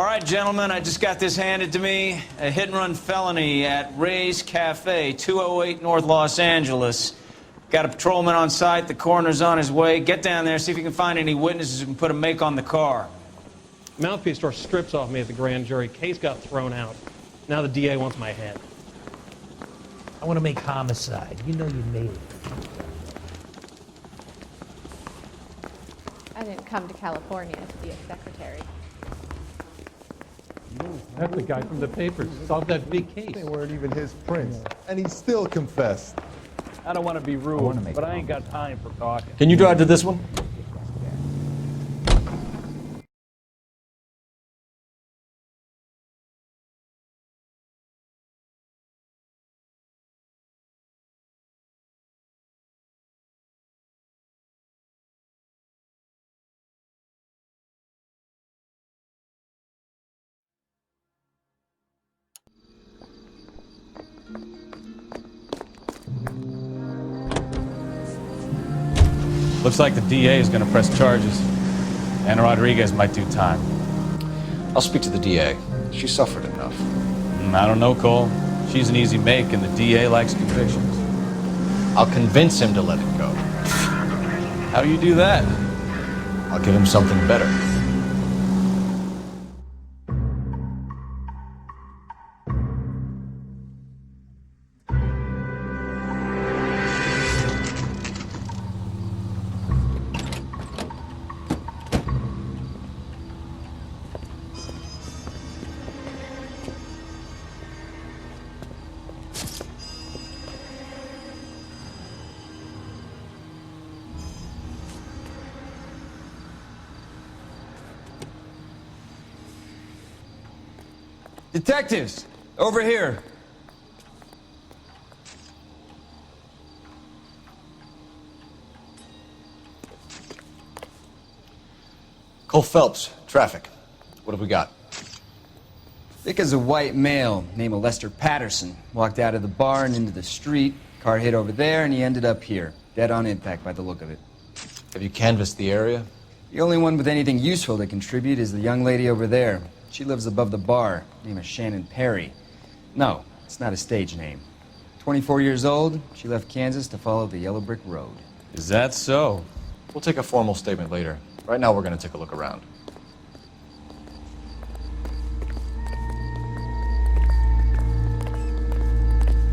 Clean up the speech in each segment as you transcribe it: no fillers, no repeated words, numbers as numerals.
All right, gentlemen, I just got this handed to me. A hit-and-run felony at Ray's Cafe, 208 North Los Angeles. Got a patrolman on site. The coroner's on his way. Get down there, see if you can find any witnesses who can put a make on the car. Mouthpiece store strips off me at the grand jury. Case got thrown out. Now the DA wants my head. I want to make homicide. You know you made it. I didn't come to California to be a secretary. That's the guy from the papers. Solved that big case. They weren't even his prints, and he still confessed. I don't want to be rude, but I ain't got time for talking. Can you drive to this one? Looks like the DA is going to press charges. Anna Rodriguez might do time. I'll speak to the DA. She suffered enough. I don't know, Cole. She's an easy make, and the DA likes convictions. I'll convince him to let it go. How do you do that? I'll give him something better. Detectives, over here. Cole Phelps, traffic. What have we got? Vic is a white male named Lester Patterson. Walked out of the bar and into the street. Car hit over there and he ended up here. Dead on impact by the look of it. Have you canvassed the area? The only one with anything useful to contribute is the young lady over there. She lives above the bar. Name is Shannon Perry. No, it's not a stage name. 24 years old, she left Kansas to follow the Yellow Brick Road. Is that so? We'll take a formal statement later. Right now, we're going to take a look around.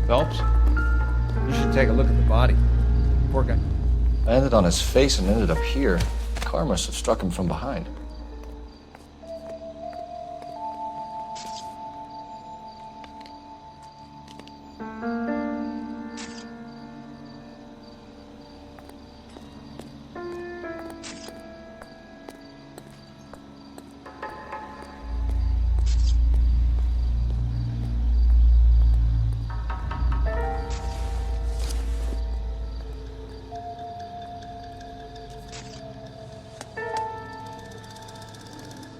Phelps, you should take a look at the body. Poor guy. I landed on his face and ended up here. The car must have struck him from behind.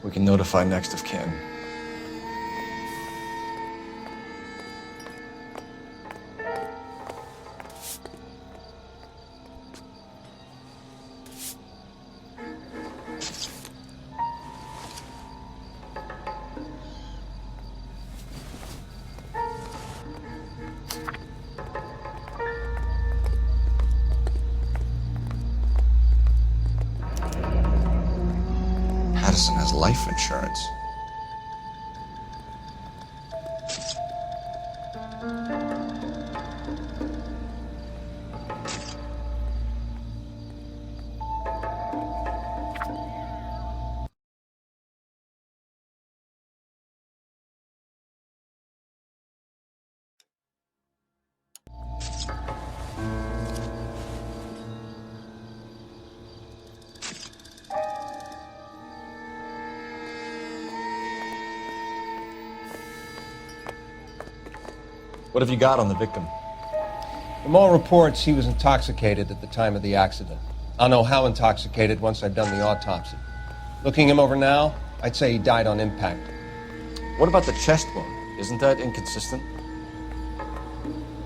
We can notify next of kin. Patterson has life insurance. What have you got on the victim? From all reports, he was intoxicated at the time of the accident. I'll know how intoxicated once I've done the autopsy. Looking him over now, I'd say he died on impact. What about the chest wound? Isn't that inconsistent?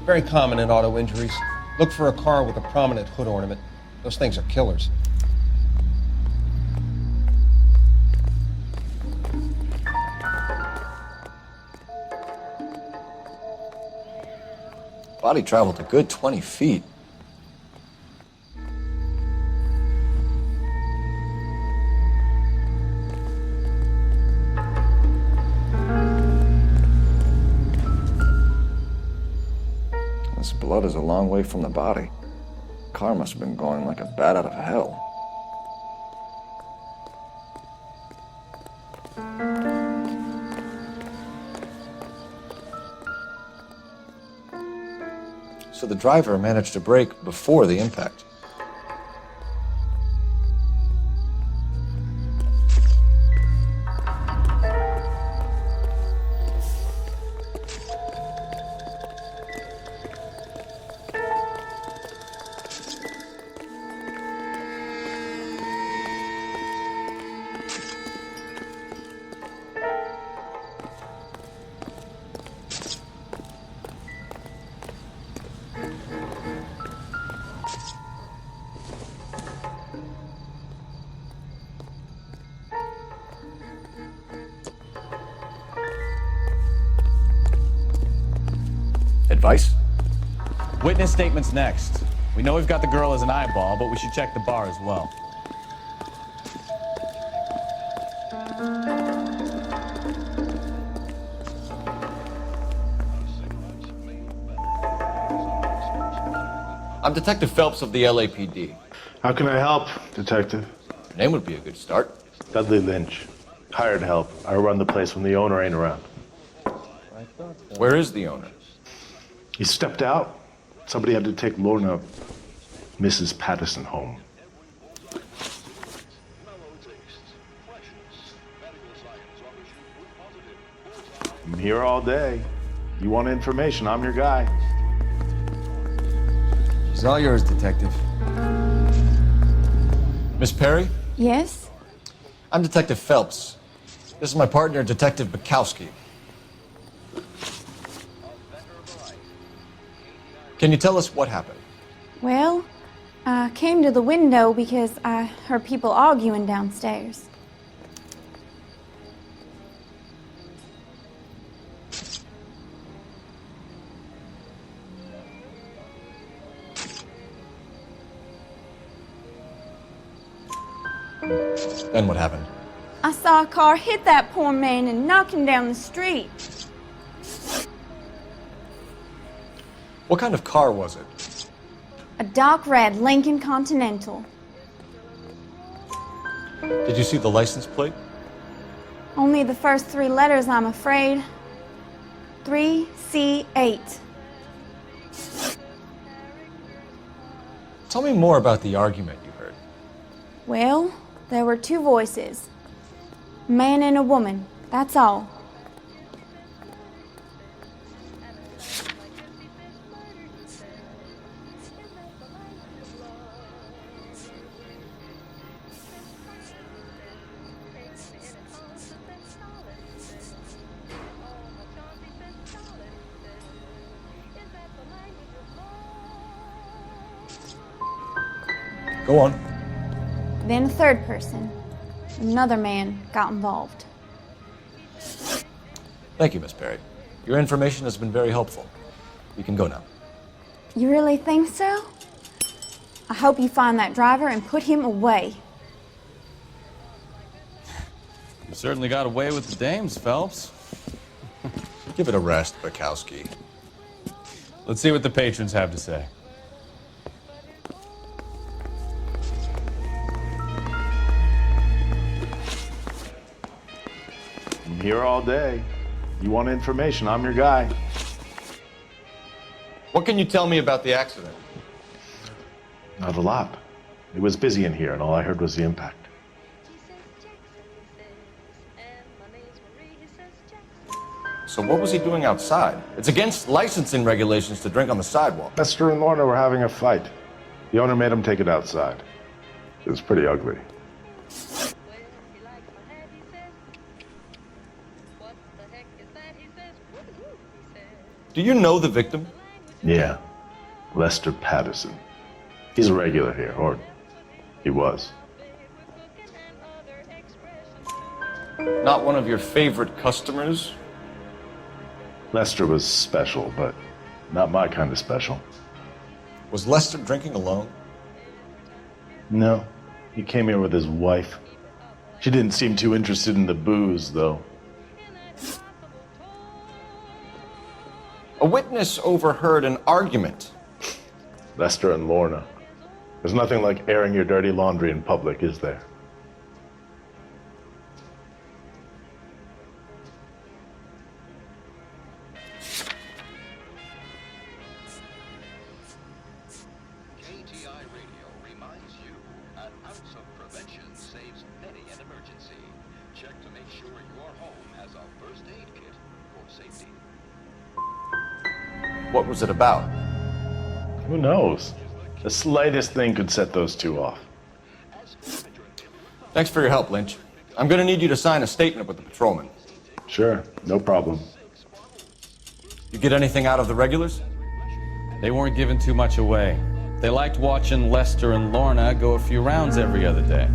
Very common in auto injuries. Look for a car with a prominent hood ornament. Those things are killers. Body traveled a good 20 feet. This blood is a long way from the body. Car must have been going like a bat out of hell. So the driver managed to brake before the impact. Advice? Witness statements next. We know we've got the girl as an eyeball, but we should check the bar as well. I'm Detective Phelps of the LAPD. How can I help, Detective? Your name would be a good start. Dudley Lynch. Hired help. I run the place when the owner ain't around. Where is the owner? He stepped out. Somebody had to take Lorna, Mrs. Patterson, home. I'm here all day. You want information, I'm your guy. She's all yours, Detective. Miss Perry? Yes? I'm Detective Phelps. This is my partner, Detective Bukowski. Can you tell us what happened? Well, I came to the window because I heard people arguing downstairs. Then what happened? I saw a car hit that poor man and knock him down the street. What kind of car was it? A dark red Lincoln Continental. Did you see the license plate? Only the first three letters, I'm afraid. 3C8. Tell me more about the argument you heard. Well, there were two voices. A man and a woman, that's all. Go on. Then a third person, another man, got involved. Thank you, Miss Perry. Your information has been very helpful. You can go now. You really think so? I hope you find that driver and put him away. You certainly got away with the dames, Phelps. Give it a rest, Bukowski. Let's see what the patrons have to say. I'm here all day. You want information, I'm your guy. What can you tell me about the accident? Not a lot. It was busy in here, and all I heard was the impact. So what was he doing outside? It's against licensing regulations to drink on the sidewalk. Lester and Lorna were having a fight. The owner made him take it outside. It was pretty ugly. Do you know the victim? Yeah, Lester Patterson. He's a regular here, or he was. Not one of your favorite customers? Lester was special, but Not my kind of special. Was Lester drinking alone? No. He came here with his wife. She didn't seem too interested in the booze, though. A witness overheard an argument. Lester and Lorna. There's nothing like airing your dirty laundry in public, is there? What was it about? Who knows? The slightest thing could set those two off. Thanks for your help, Lynch. I'm gonna need you to sign a statement with the patrolman. Sure, no problem. You get anything out of the regulars? They weren't giving too much away. They liked watching Lester and Lorna go a few rounds every other day.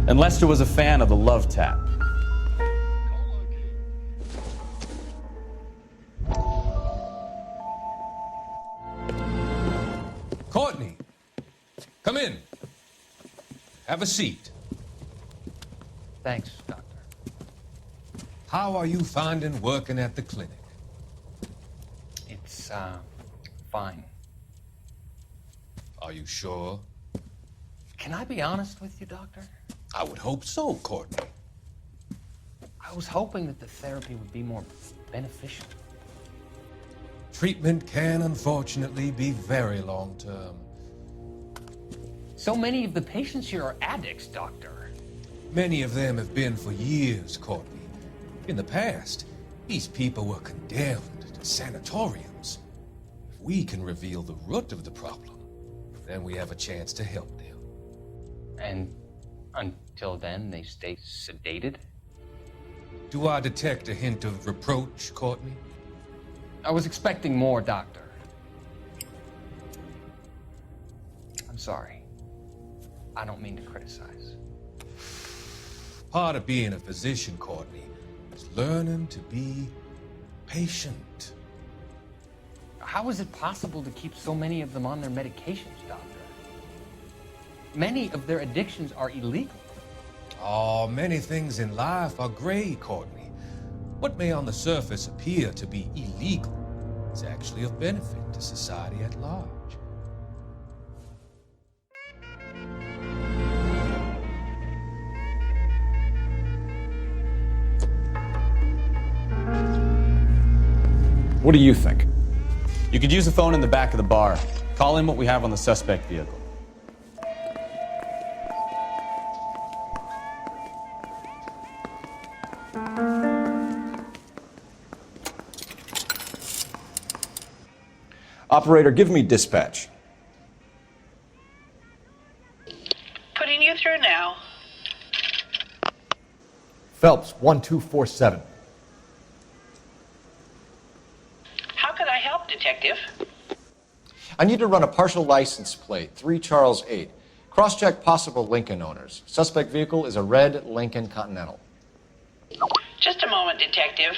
And Lester was a fan of the love tap. Courtney, come in. Have a seat. Thanks, Doctor. How are you finding working at the clinic? It's, fine. Are you sure? Can I be honest with you, Doctor? I would hope so, Courtney. I was hoping that the therapy would be more beneficial. Treatment can, unfortunately, be very long-term. So many of the patients here are addicts, Doctor. Many of them have been for years, Courtney. In the past, these people were condemned to sanatoriums. If we can reveal the root of the problem, then we have a chance to help them. And until then, they stay sedated? Do I detect a hint of reproach, Courtney? I was expecting more, Doctor. I'm sorry. I don't mean to criticize. Part of being a physician, Courtney, is learning to be patient. How is it possible to keep so many of them on their medications, Doctor? Many of their addictions are illegal. Oh, many things in life are gray, Courtney. What may on the surface appear to be illegal is actually of benefit to society at large. What do you think? You could use the phone in the back of the bar. Call in what we have on the suspect vehicle. Operator, give me dispatch. Putting you through now. Phelps, 1247. How could I help, Detective? I need to run a partial license plate, 3 Charles 8. Cross-check possible Lincoln owners. Suspect vehicle is a red Lincoln Continental. Just a moment, Detective.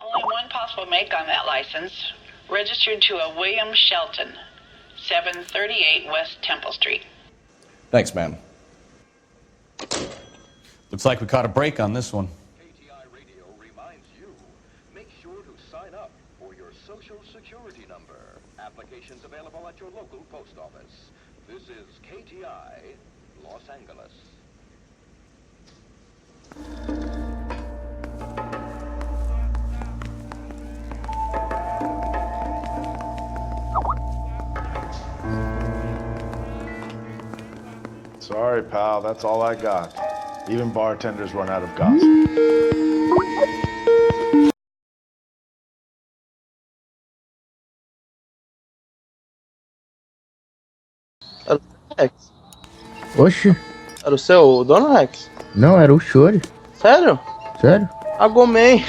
Only one possible make on that license. Registered to a William Shelton, 738 West Temple Street. Thanks, ma'am. Looks like we caught a break on this one. KTI Radio reminds you, make sure to sign up for your Social Security number. Applications available at your local post office. This is KTI, Los Angeles. Sorry, pal, that's all I got. Even bartenders run out of gossip. Era o Rex. Oxe, Era o seu dono, Rex? não, era o Chore. Sério? Sério? Agomei.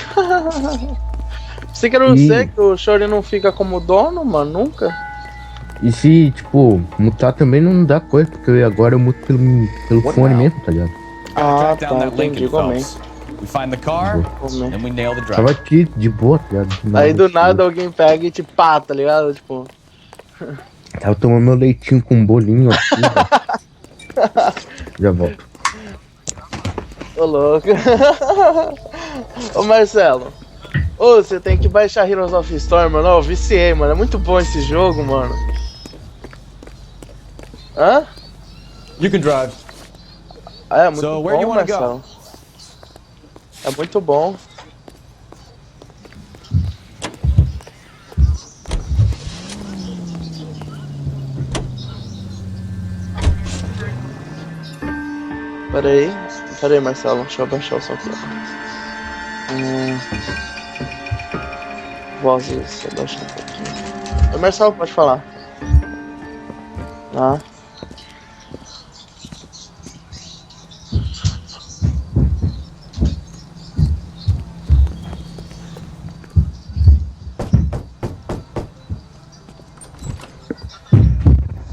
Pensei que era você, que o Chore não fica como dono, mano, nunca. E se, tipo, mutar também não dá coisa, porque agora eu muto pelo fone mesmo, tá ligado? Ah, tá, entendi, igualmente. We find the car, and we nail the Tava driver. aqui de boa, tá ligado? Aí do nada alguém pega e te pá, tá ligado? Tipo. Tava tomando meu leitinho com um bolinho aqui, velho. Já volto. Ô, louco. Ô, Marcelo. Ô, você tem que baixar Heroes of Storm, mano. Eu viciei, mano. É muito bom esse jogo, mano. Hã? You can drive. É muito So, where do you bom, wanna go? Marcelo. É muito bom. Pera aí, Marcelo. Deixa eu abaixar o som aqui. Vozes, abaixa um pouquinho. Ô, Marcelo, pode falar. Ah.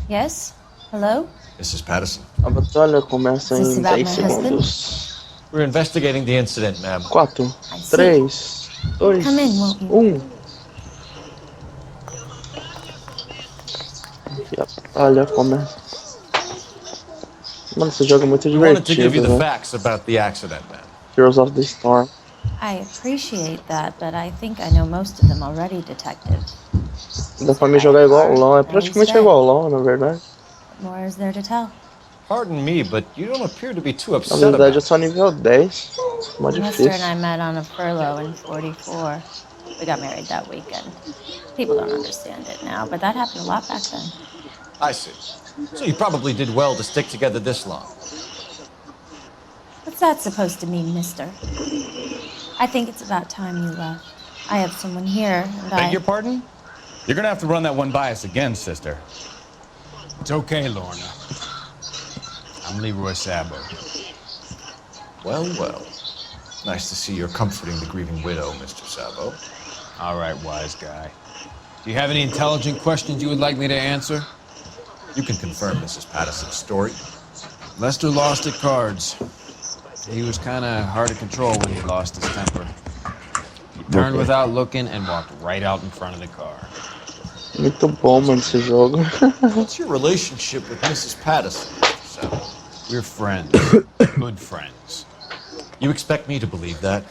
Yes? Hello? Mrs. Patterson. A batalha começa Is this em about 10 my husband? segundos. We're investigating the incident, ma'am. 4, 3, 2, Come in, won't you? 1. E a batalha começa. Mano, esse jogo é muito We wanted to give you divertido, the né? facts about the accident, ma'am. Heroes of the Storm. I appreciate that, but I think I know most of them already, Detective. Dá pra me jogar igual ao LoL. É praticamente igual ao LoL, na verdade. What more is there to tell? Pardon me, but you don't appear to be too Na upset verdade, about eu it. sou nível 10. Mó Lester difícil. and I met on a furlough in 44. We got married that weekend. People don't understand it now, but that happened a lot back then. I see. So you probably did well to stick together this long. What's that supposed to mean, mister? I think it's about time you left. I have someone here, and Beg your pardon? You're gonna have to run that one by us again, sister. It's okay, Lorna. I'm Leroy Sabo. Well, well. Nice to see you're comforting the grieving widow, Mr. Sabo. All right, wise guy. Do you have any intelligent questions you would like me to answer? You can confirm Mrs. Patterson's story. Lester lost at cards. He was kind of hard to control when he lost his temper. He turned without looking and walked right out in front of the car. Muito bom, mano, esse jogo. What's your relationship with Mrs. Patterson, Mr. Sabo? We're friends. Good friends. You expect me to believe that?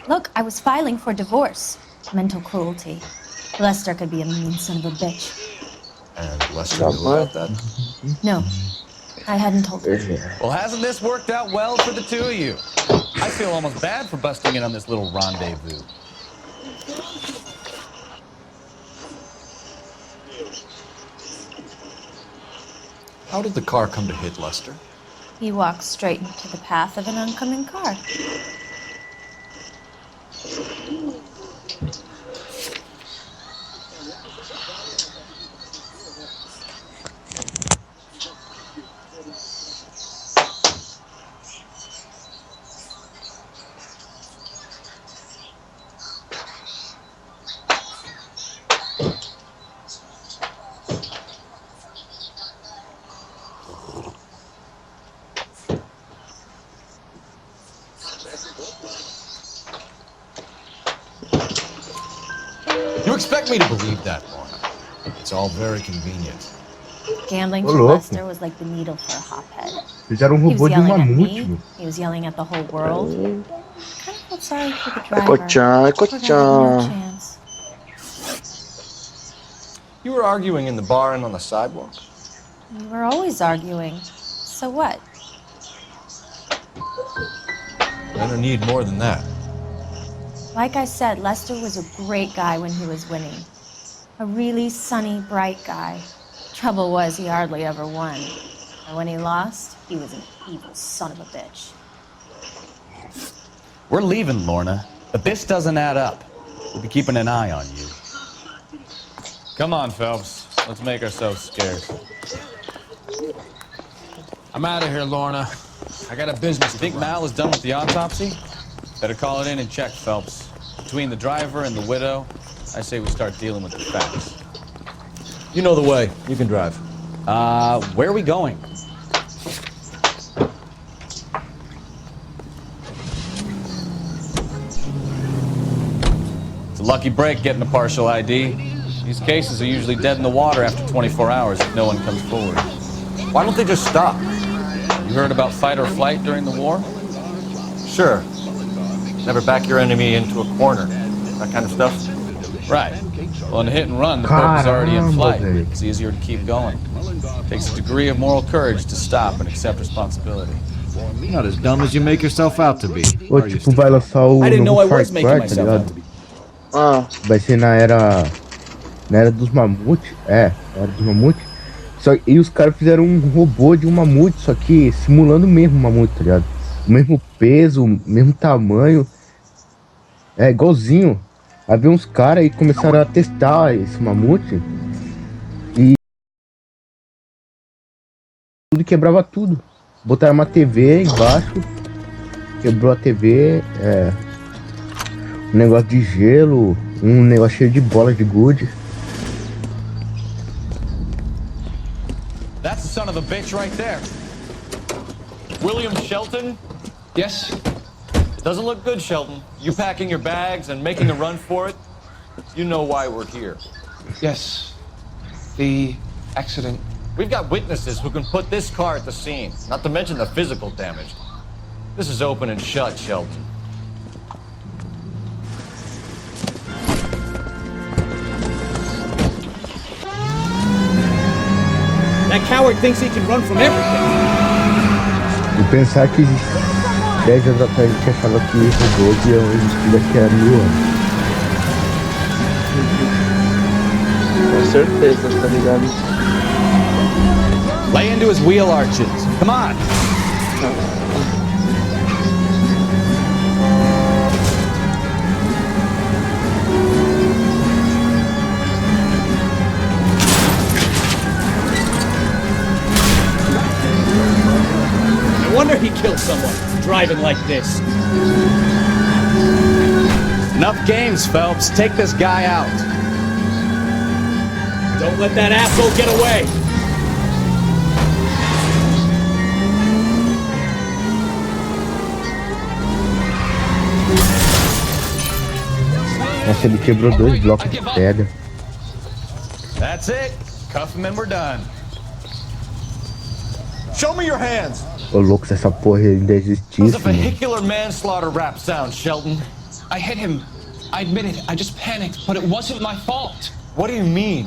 Look, I was filing for divorce. Mental cruelty. Lester could be a mean son of a bitch. And Lester knew about that? No, I hadn't told him. Well, hasn't this worked out well for the two of you? I feel almost bad for busting in on this little rendezvous. How did the car come to hit Lester? He walked straight into the path of an oncoming car. You expect me to believe that, Lorna? It's all very convenient. Gambling Ô, for louco. Lester was like the needle for a hophead. Fizeram He was robô de yelling at mamute, me. mano. He was yelling at the whole world. Kind of felt sorry for the driver. Ecochan, Poor guy had no Ecochan. chance. You were arguing in the bar and on the sidewalk? We were always arguing. So what? I'm gonna need more than that. Like I said, Lester was a great guy when he was winning. A really sunny, bright guy. Trouble was, he hardly ever won. And when he lost, he was an evil son of a bitch. We're leaving, Lorna, but this doesn't add up. We'll be keeping an eye on you. Come on, Phelps. Let's make ourselves scarce. I'm out of here, Lorna. I got a business to Think run. Mal is done with the autopsy? Better call it in and check, Phelps. Between the driver and the widow, I say we start dealing with the facts. You know the way. You can drive. Where are we going? It's a lucky break getting a partial ID. These cases are usually dead in the water after 24 hours if no one comes forward. Why don't they just stop? You heard about fight or flight during the war? Sure. Never back your enemy into a corner. That kind of stuff. Right. Well, in a hit and run, the Pope is already in flight. It's easier to keep going. Takes a degree of moral courage to stop and accept responsibility. You're not as dumb as you make yourself out to be. Ou tipo, vai lançar o novo Far Cry, tá ligado? Vai ser na era dos mamutes. Era dos mamutes. E os caras fizeram um robô de um mamute, só que simulando mesmo um mamute, tá ligado? O mesmo peso, o mesmo tamanho. É igualzinho. Havia uns caras e começaram a testar esse mamute. E tudo quebrava tudo. Botaram uma TV embaixo. Quebrou a TV. Um negócio de gelo. Um negócio cheio de bolas de gude. That's the son of a bitch right there. William Shelton? Yes? It doesn't look good, Shelton. You packing your bags and making a run for it? You know why we're here. Yes. The accident. We've got witnesses who can put this car at the scene, not to mention the physical damage. This is open and shut, Shelton. That coward thinks he can run from everything. E pensar que 10 anos atrás a gente achava que robô existia daqui a 1000 anos. Com certeza, tá ligado? Lay into his wheel arches. Come on. No wonder he killed someone driving like this. Enough games, Phelps. Take this guy out. Don't let that asshole get away. Nossa, ele quebrou 2 blocos de pedra. That's it. Cuff him and we're done. Show me your hands. Ô louco, se essa porra ainda existisse. How's a vehicular manslaughter rap sound, Shelton? I hit him. I admit it. I just panicked, but it wasn't my fault. What do you mean?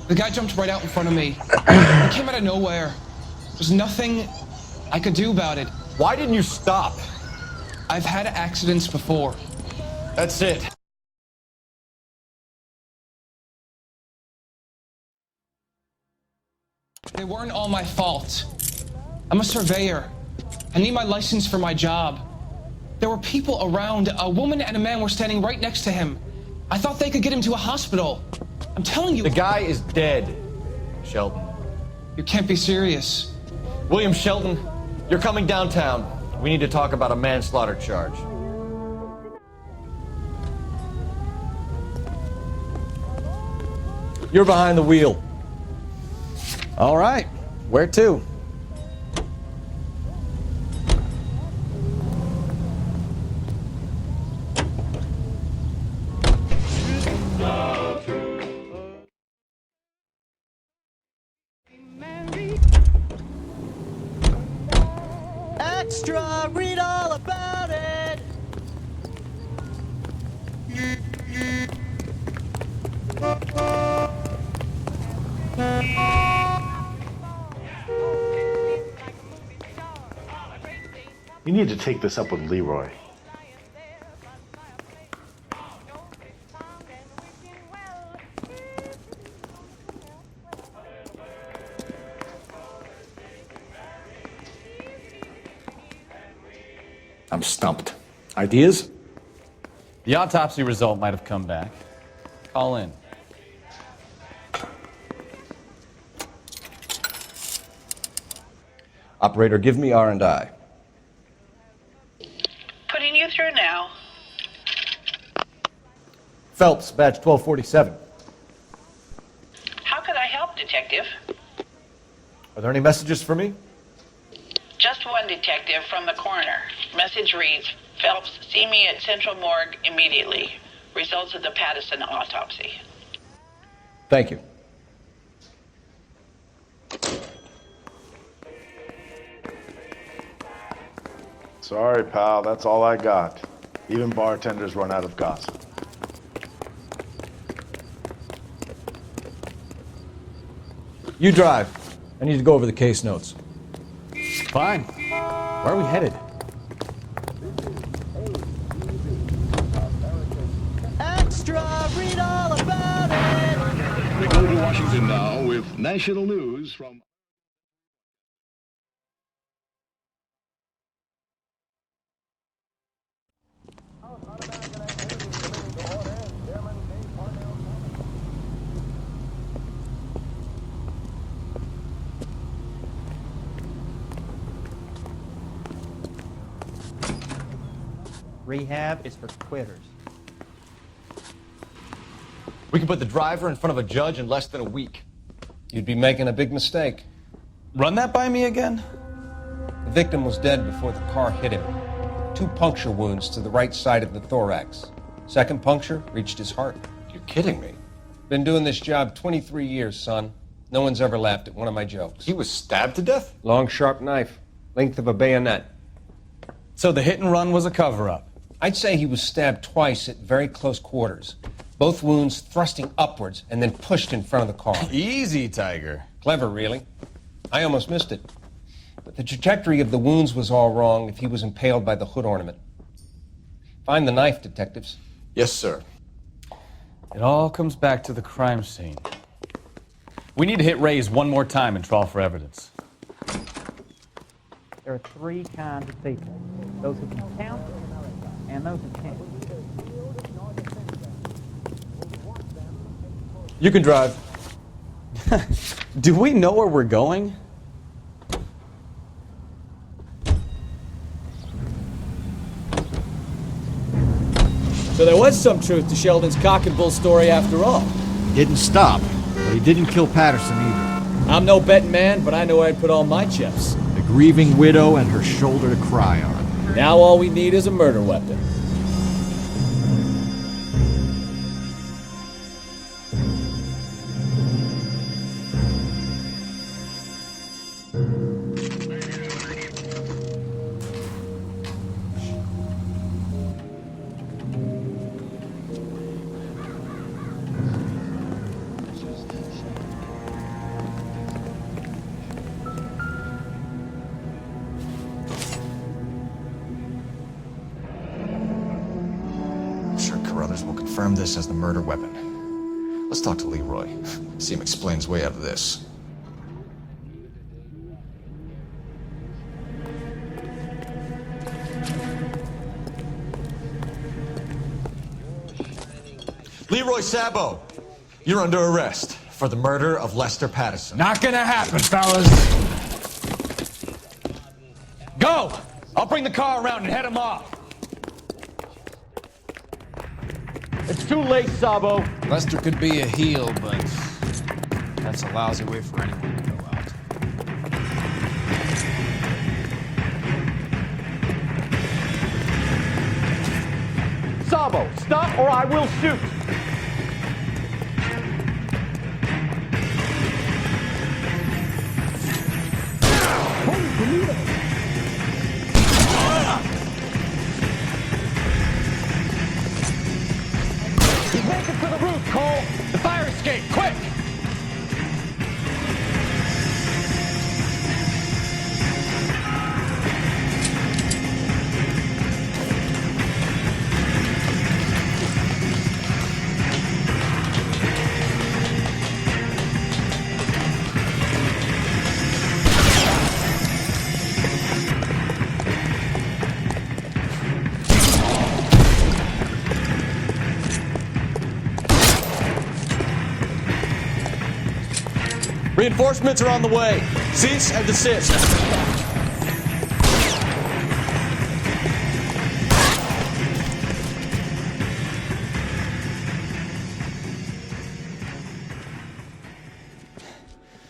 The guy jumped right out in front of me. He came out of nowhere. There's nothing I could do about it. Why didn't you stop? I've had accidents before. That's it. They weren't all my fault. I'm a surveyor. I need my license for my job. There were people around. A woman and a man were standing right next to him. I thought they could get him to a hospital. I'm telling you. The guy is dead, Shelton. You can't be serious. William Shelton, you're coming downtown. We need to talk about a manslaughter charge. You're behind the wheel. All right. Where to? Extra, read all about it. You need to take this up with Leroy. I'm stumped. Ideas? The autopsy result might have come back. Call in. Operator, give me R&I. Putting you through now. Phelps, badge 1247. How could I Are there any messages for me? Just one, detective, from the coroner. Message reads, Phelps, see me at Central Morgue immediately. Results of the Patterson autopsy. Thank you. Sorry, pal, that's all I got. Even bartenders run out of gossip. You drive. I need to go over the case notes. Fine. Where are we headed? Extra, read all about it. We go to Washington now with national news from... Rehab is for quitters. We can put the driver in front of a judge in less than a week. You'd be making a big mistake. Run that by me again? The victim was dead before the car hit him. 2 puncture wounds to the right side of the thorax. Second puncture reached his heart. You're kidding me. Been doing this job 23 years, son. No one's ever laughed at one of my jokes. He was stabbed to death? Long, sharp knife. Length of a bayonet. So the hit and run was a cover-up? I'd say he was stabbed twice at very close quarters. Both wounds thrusting upwards and then pushed in front of the car. Easy, Tiger. Clever, really. I almost missed it. But the trajectory of the wounds was all wrong if he was impaled by the hood ornament. Find the knife, detectives. Yes, sir. It all comes back to the crime scene. We need to hit Ray's one more time and trawl for evidence. There are 3 kinds of people. Those who can count and those who can't. You can drive. Do we know where we're going? So there was some truth to Sheldon's cock and bull story after all. He didn't stop, but he didn't kill Patterson either. I'm no betting man, but I know where I'd put all my chips. The grieving widow and her shoulder to cry on. Now all we need is a murder weapon. Carruthers will confirm this as the murder weapon. Let's talk to Leroy. See him explain his way out of this. Leroy Sabo, you're under arrest for the murder of Lester Patterson. Not gonna happen, fellas. Go! I'll bring the car around and head him off. It's too late, Sabo. Lester could be a heel, but that's a lousy way for anyone to go out. Sabo, stop or I will shoot. He's making for the roof, Cole! The fire escape, quick! Reinforcements are on the way. Cease and desist.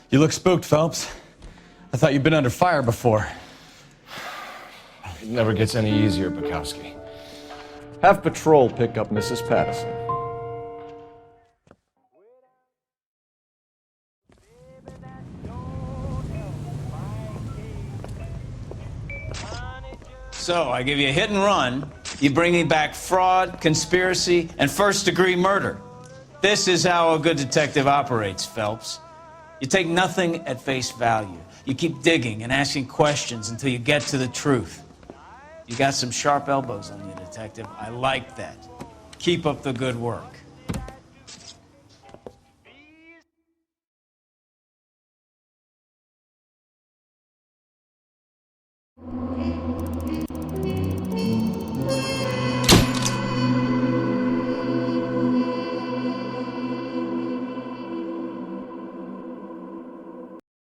You look spooked, Phelps. I thought you'd been under fire before. It never gets any easier, Bukowski. Have patrol pick up Mrs. Patterson. So, I give you a hit and run. You bring me back fraud, conspiracy, and first-degree murder. This is how a good detective operates, Phelps. You take nothing at face value. You keep digging and asking questions until you get to the truth. You got some sharp elbows on you, detective. I like that. Keep up the good work.